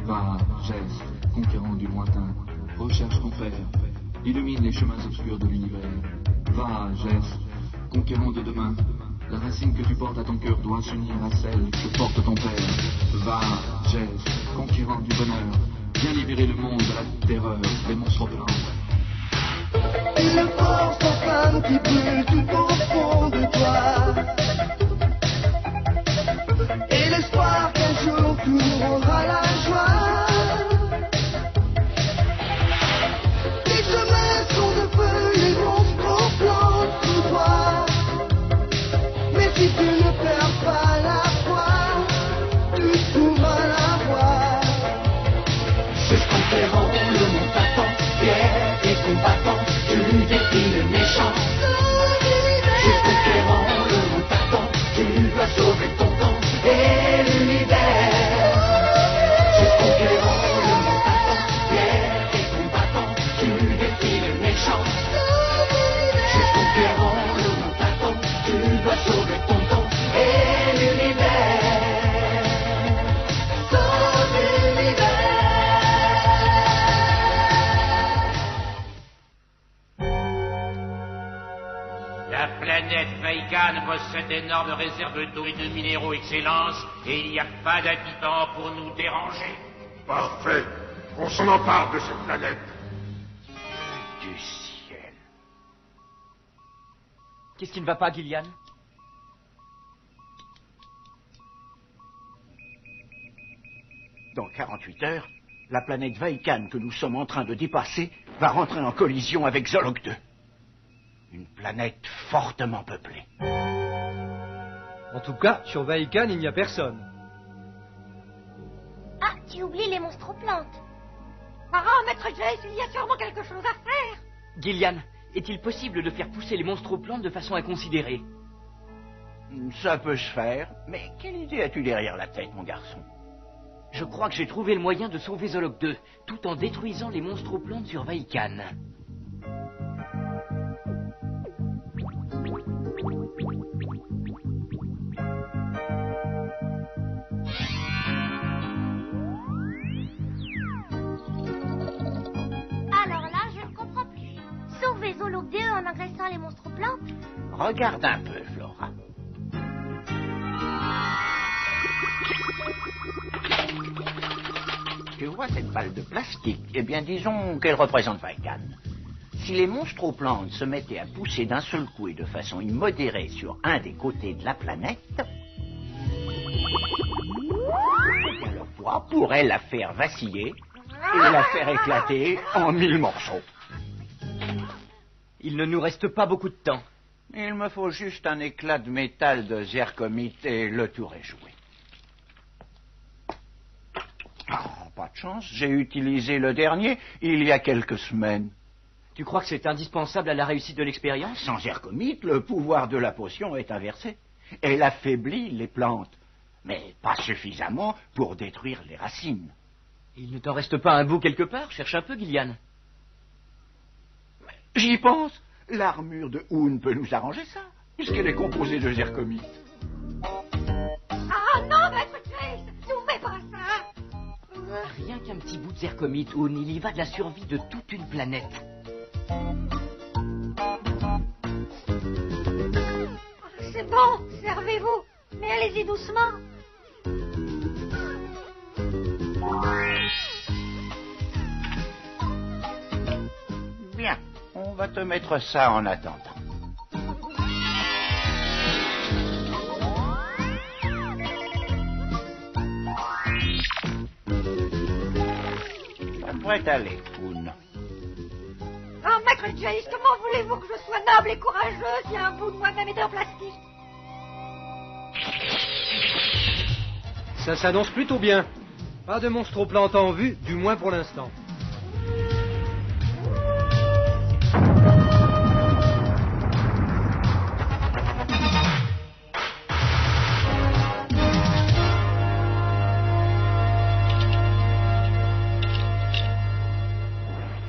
Va, geste, conquérant du lointain, recherche ton père, illumine les chemins obscurs de l'univers. Va, geste, conquérant de demain, la racine que tu portes à ton cœur doit s'unir à celle que porte ton père. Va, geste, conquérant du bonheur, viens libérer le monde de la terreur, des monstres blancs. Une force en flamme qui brûle tout au fond de toi. Et l'espoir qu'un jour tout rendra la joie. Les chemins sont de feu, les monstres au plan sous toi. Mais si tu ne perds pas la foi, tu trouveras la voie. C'est ce conquérant, le monde t'attend, fier et combattant, tu défies le méchant. C'est ce conquérant, le monde t'attend, tu dois sauver ton temps et l'univers. C'est ce conquérant, le monde t'attend, fier et combattant, tu défies le méchant. C'est ce conquérant, le monde t'attend, tu dois sauver ton temps et l'univers. Sauve l'univers. La planète Vaikan possède d'énormes réserves d'eau et de minéraux excellence, et il n'y a pas d'habitants pour nous déranger. Parfait. On s'en empare de cette planète. Du ciel. Qu'est-ce qui ne va pas, Gillian? Dans 48 heures, la planète Vaikan que nous sommes en train de dépasser va rentrer en collision avec Zolok 2. Une planète fortement peuplée. En tout cas, sur Vaikan, il n'y a personne. Ah, tu oublies les monstroplantes. Ah, maître Jace, il y a sûrement quelque chose à faire. Gillian, est-il possible de faire pousser les monstroplantes de façon inconsidérée? Ça peut se faire, mais quelle idée as-tu derrière la tête, mon garçon? Je crois que j'ai trouvé le moyen de sauver Zolok 2, tout en détruisant les monstroplantes sur Vaikan. Alors là, je ne comprends plus. Sauver Zolok 2 en agressant les monstroplantes? Regarde un peu, Flora. Tu vois cette balle de plastique? Eh bien, disons qu'elle représente Vaikan. Si les monstroplantes se mettaient à pousser d'un seul coup et de façon immodérée sur un des côtés de la planète, eh bien, leur poids pourrait la faire vaciller et la faire éclater en 1000 morceaux. Il ne nous reste pas beaucoup de temps. Il me faut juste un éclat de métal de zircomite et le tour est joué. Oh, pas de chance, j'ai utilisé le dernier il y a quelques semaines. Tu crois que c'est indispensable à la réussite de l'expérience? Sans zircomite, le pouvoir de la potion est inversé. Elle affaiblit les plantes, mais pas suffisamment pour détruire les racines. Il ne t'en reste pas un bout quelque part? Cherche un peu, Gillian. J'y pense. L'armure de Hoon peut nous arranger ça, puisqu'elle est composée de zircomite. Ah non, maître Jace, nous fais pas ça. Rien qu'un petit bout de zircomite, Hoon, il y va de la survie de toute une planète. C'est bon, servez-vous, mais allez-y doucement. Bien, on va te mettre ça en attendant. Ça devrait aller, Hoon. Ah, maître Jace, comment voulez-vous que je sois noble et courageux si un bout de moi-même est en plastique? Ça s'annonce plutôt bien. Pas de monstroplantes en vue, du moins pour l'instant.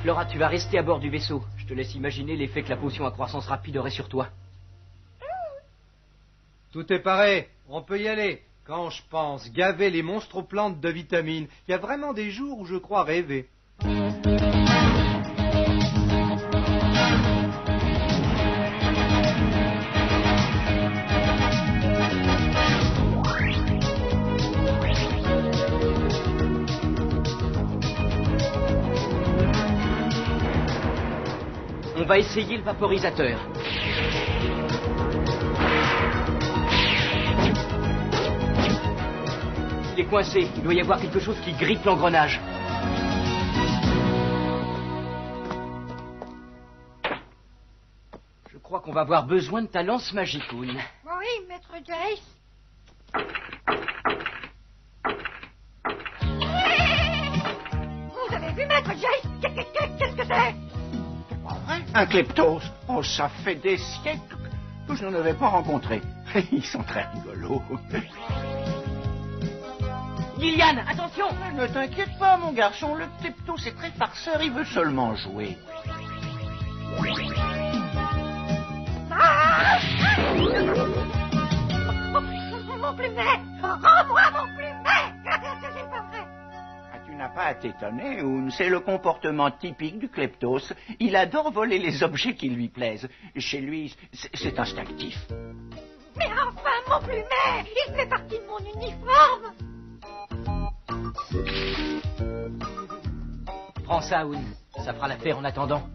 Flora, tu vas rester à bord du vaisseau. Je te laisse imaginer l'effet que la potion à croissance rapide aurait sur toi. Tout est paré, on peut y aller. Quand je pense gaver les monstroplantes de vitamines, il y a vraiment des jours où je crois rêver. On va essayer le vaporisateur. Il est coincé. Il doit y avoir quelque chose qui grippe l'engrenage. Je crois qu'on va avoir besoin de ta lance magique, Oun. Oui, maître Jace. Vous avez vu, maître Jace? Qu'est-ce que c'est? Un kleptos? Oh, ça fait des siècles que je n'en avais pas rencontré. Ils sont très rigolos. Gillian, attention! Ne t'inquiète pas, mon garçon. Le kleptos est très farceur. Il veut seulement jouer. Ah! Mon plumet! Rends-moi mon plumet! C'est pas vrai! Tu n'as pas à t'étonner, Oun. C'est le comportement typique du kleptos. Il adore voler les objets qui lui plaisent. Chez lui, c'est instinctif. Mais enfin, mon plumet! Il fait partie de mon uniforme! Prends ça, Oun. Ça fera l'affaire en attendant.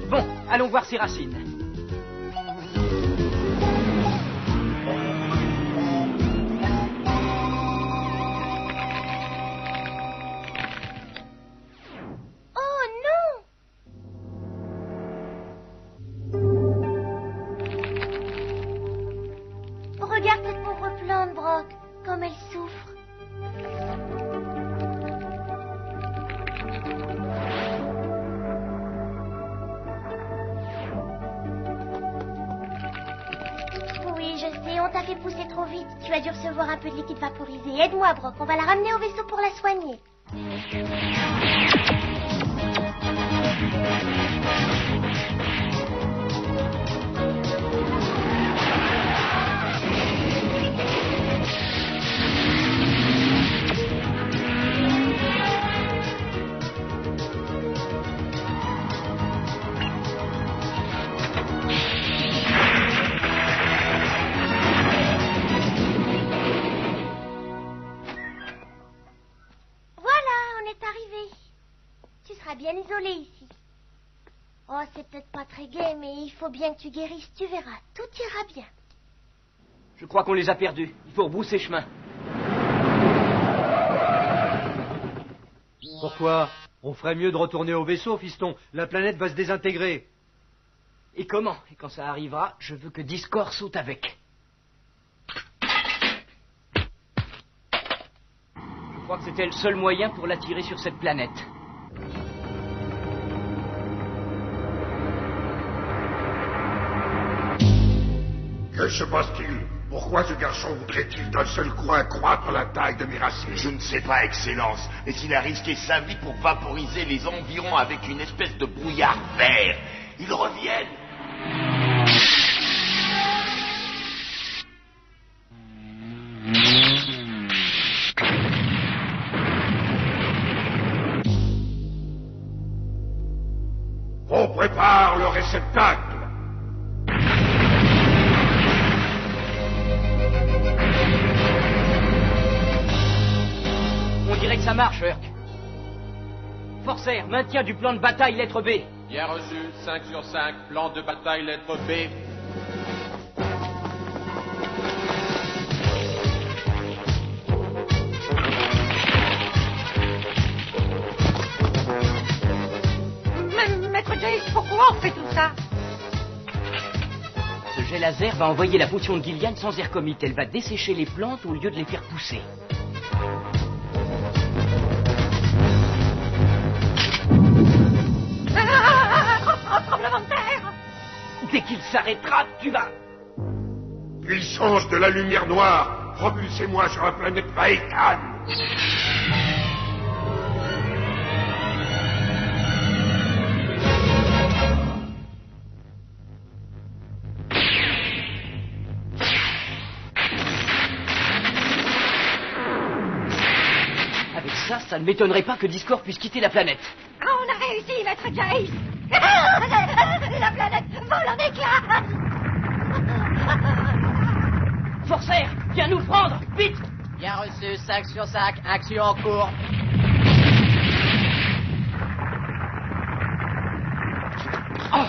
Bon, allons voir ses racines. Regarde cette pauvre plante, Brock, comme elle souffre. Oui, je sais, on t'a fait pousser trop vite. Tu as dû recevoir un peu de liquide vaporisé. Aide-moi, Brock, on va la ramener au vaisseau pour la soigner. Bien isolé ici. Oh, c'est peut-être pas très gai, mais il faut bien que tu guérisses, tu verras. Tout ira bien. Je crois qu'on les a perdus. Il faut rebrousser chemin. Pourquoi? On ferait mieux de retourner au vaisseau, fiston. La planète va se désintégrer. Et comment? Et quand ça arrivera, je veux que Discord saute avec. Je crois que c'était le seul moyen pour l'attirer sur cette planète. Que se passe-t-il? Pourquoi ce garçon voudrait-il d'un seul coup accroître la taille de mes racines? Je ne sais pas, Excellence, mais il a risqué sa vie pour vaporiser les environs avec une espèce de brouillard vert. Ils reviennent. On prépare le réceptacle. On dirait que ça marche, Herc. Forcer, maintien du plan de bataille lettre B. Bien reçu, 5 sur 5, plan de bataille lettre B. Maître Jace, pourquoi on fait tout ça? Ce jet laser va envoyer la potion de Gillian sans air commit. Elle va dessécher les plantes au lieu de les faire pousser. Tremblement de terre! Dès qu'il s'arrêtera, tu vas... Puissance de la lumière noire, propulsez-moi sur la planète Vaekan. Ça ne m'étonnerait pas que Discord puisse quitter la planète. Ah, on a réussi, maître Jace. La planète vole en éclats. Forcer, viens nous prendre, vite. Bien reçu, 5 sur 5, action en cours. Oh.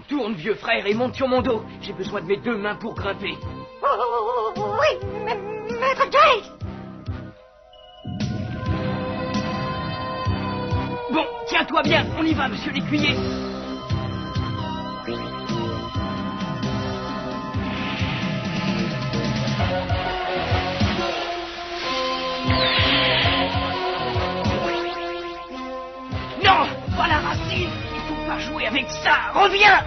Tourne, vieux frère, et monte sur mon dos. J'ai besoin de mes 2 mains pour grimper. Oui, maître Jace. Bon, tiens-toi bien, on y va, monsieur l'écuyer. Non, pas la racine. Il faut pas jouer avec ça. Reviens.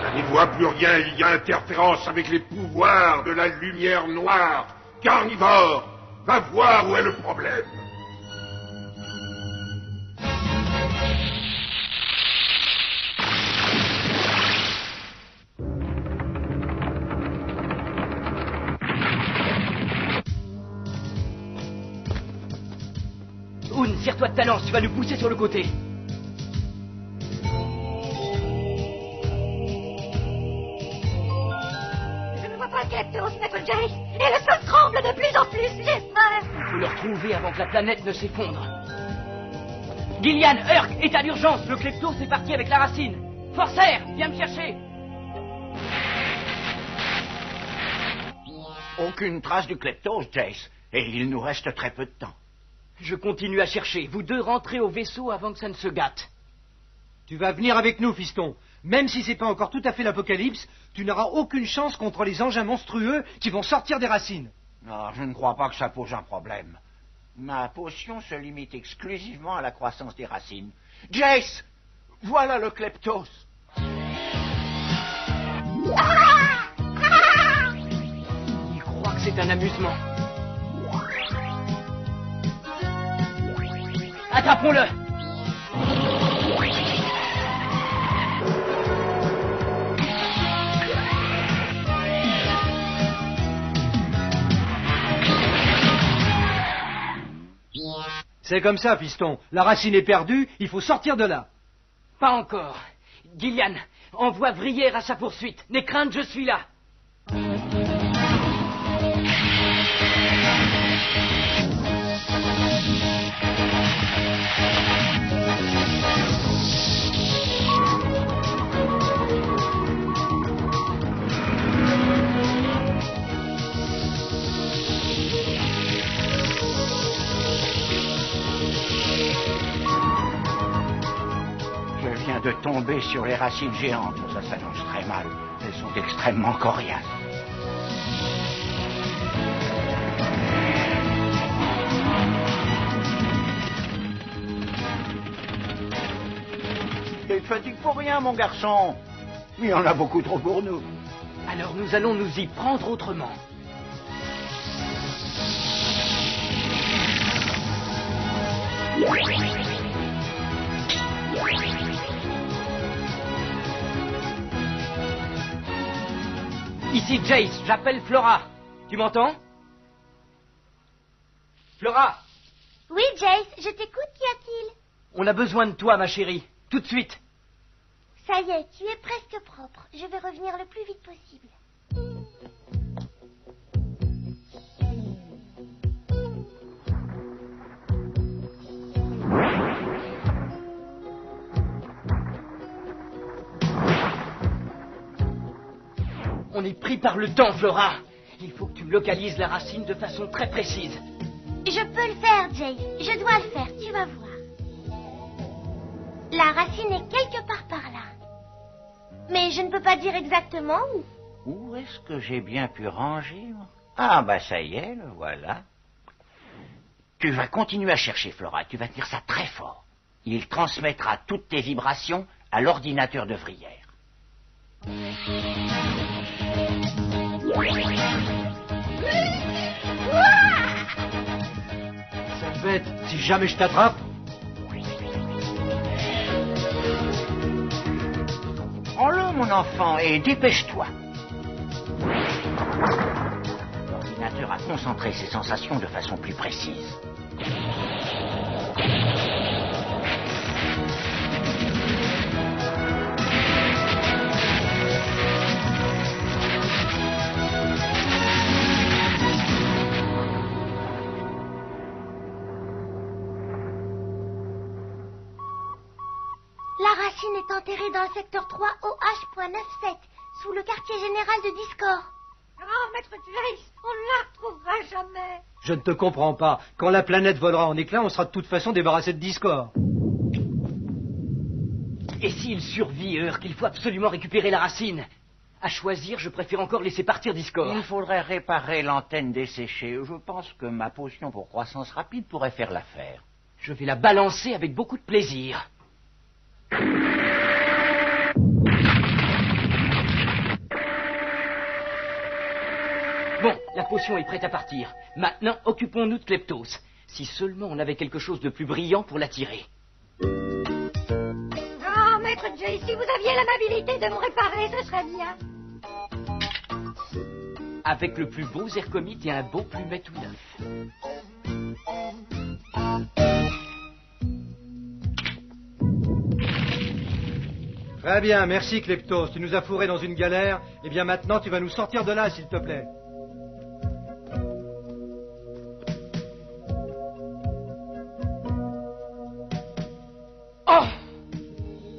Je n'y vois plus rien, il y a interférence avec les pouvoirs de la lumière noire. Carnivore, va voir où est le problème. Oun, serre-toi de ta lance, tu vas nous pousser sur le côté. Je ne vois pas le Kleptos, maître Jace. Et le sol tremble de plus en plus, j'ai peur. Il faut le retrouver avant que la planète ne s'effondre. Gillian, Herc, état d'urgence, le Kleptos est parti avec la racine. Forcer, viens me chercher. Aucune trace du Kleptos, Jace. Et il nous reste très peu de temps. Je continue à chercher. Vous deux rentrez au vaisseau avant que ça ne se gâte. Tu vas venir avec nous, fiston. Même si c'est pas encore tout à fait l'apocalypse, tu n'auras aucune chance contre les engins monstrueux qui vont sortir des racines. Non, je ne crois pas que ça pose un problème. Ma potion se limite exclusivement à la croissance des racines. Jace, voilà le Kleptos. Il croit que c'est un amusement. Attrapons-le! C'est comme ça, fiston. La racine est perdue, il faut sortir de là. Pas encore. Gillian, envoie Vrière à sa poursuite. N'aie crainte, je suis là. Je viens de tomber sur les racines géantes. Ça s'annonce très mal. Elles sont extrêmement coriaces. Tu te fatigues pour rien, mon garçon. Il y en a beaucoup trop pour nous. Alors nous allons nous y prendre autrement. Ici Jace, j'appelle Flora. Tu m'entends? Flora! Oui, Jace, je t'écoute, qu'y a-t-il? On a besoin de toi, ma chérie. Tout de suite. Ça y est, tu es presque propre. Je vais revenir le plus vite possible. On est pris par le temps, Flora. Il faut que tu localises la racine de façon très précise. Je peux le faire, Jay. Je dois le faire, tu vas voir. La racine est quelque part par là. Mais je ne peux pas dire exactement où. Où est-ce que j'ai bien pu ranger, moi? Ah, bah ça y est, le voilà. Tu vas continuer à chercher, Flora. Tu vas dire ça très fort. Il transmettra toutes tes vibrations à l'ordinateur de Vrière. Cette bête, si jamais je t'attrape... Prends-le, mon enfant, et dépêche-toi. L'ordinateur a concentré ses sensations de façon plus précise. La racine est enterrée dans le secteur 3 OH.97, sous le quartier général de Discord. Oh, maître Jace, on ne la retrouvera jamais. Je ne te comprends pas. Quand la planète volera en éclats, on sera de toute façon débarrassé de Discord. Et s'il survit, Urk, il faut absolument récupérer la racine. À choisir, je préfère encore laisser partir Discord. Il faudrait réparer l'antenne desséchée. Je pense que ma potion pour croissance rapide pourrait faire l'affaire. Je vais la balancer avec beaucoup de plaisir. Bon, la potion est prête à partir. Maintenant, occupons-nous de Kleptos. Si seulement on avait quelque chose de plus brillant pour l'attirer. Oh, maître Jace, si vous aviez l'amabilité de me réparer, ce serait bien. Avec le plus beau zercomite et un beau plumet tout neuf. Très bien, merci Kleptos. Tu nous as fourrés dans une galère. Eh bien maintenant, tu vas nous sortir de là, s'il te plaît. Oh!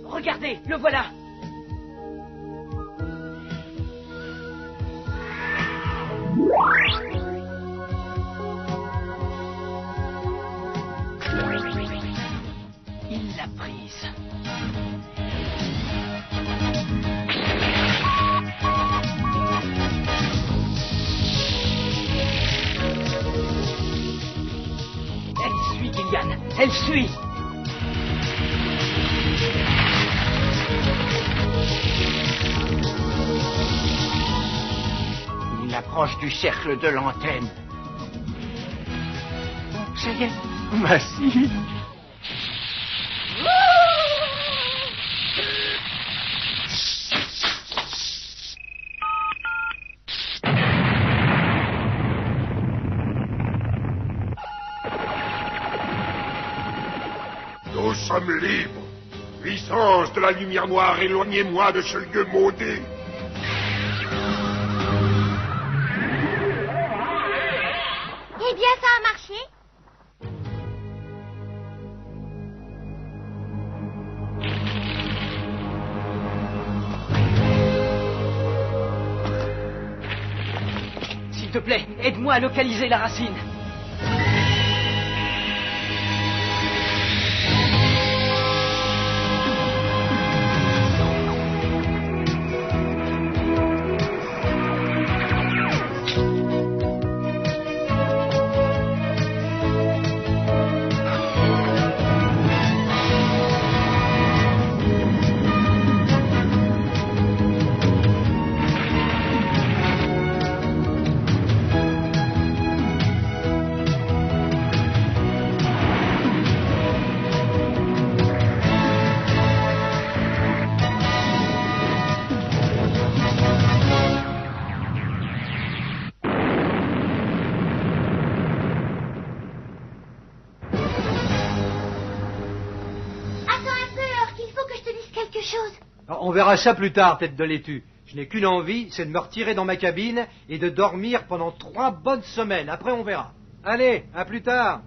Regardez, le voilà! Il l'a prise. Elle suit, Gillian. Elle suit. Il approche du cercle de l'antenne. Ça y est, massif. Nous sommes libres. Puissance de la lumière noire, éloignez-moi de ce lieu maudit. Eh bien, ça a marché. S'il te plaît, aide-moi à localiser la racine. On verra ça plus tard, tête de laitue. Je n'ai qu'une envie, c'est de me retirer dans ma cabine et de dormir pendant 3 bonnes semaines. Après, on verra. Allez, à plus tard.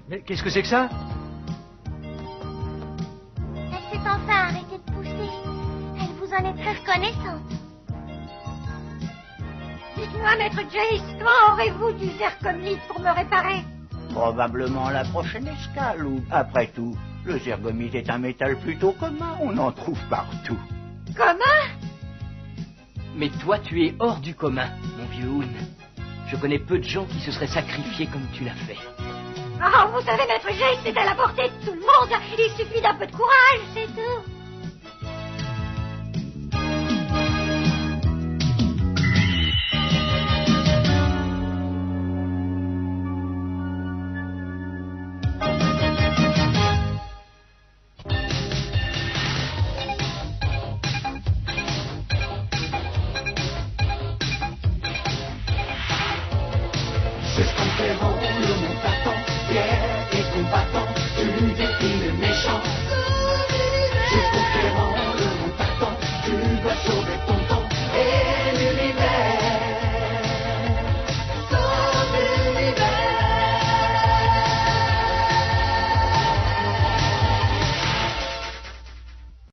Mais qu'est-ce que c'est que ça? Elle s'est enfin arrêtée de pousser. Elle vous en ai très reconnaissante. Dites-moi, maître Jace, quand aurez-vous du zircomite pour me réparer? Probablement la prochaine escale, ou après tout, le zirgomite est un métal plutôt commun, on en trouve partout. Commun? Mais toi, tu es hors du commun, mon vieux Hoon. Je connais peu de gens qui se seraient sacrifiés comme tu l'as fait. Oh, vous savez, maître Jace, c'est à la portée de tout le monde. Il suffit d'un peu de courage, c'est tout.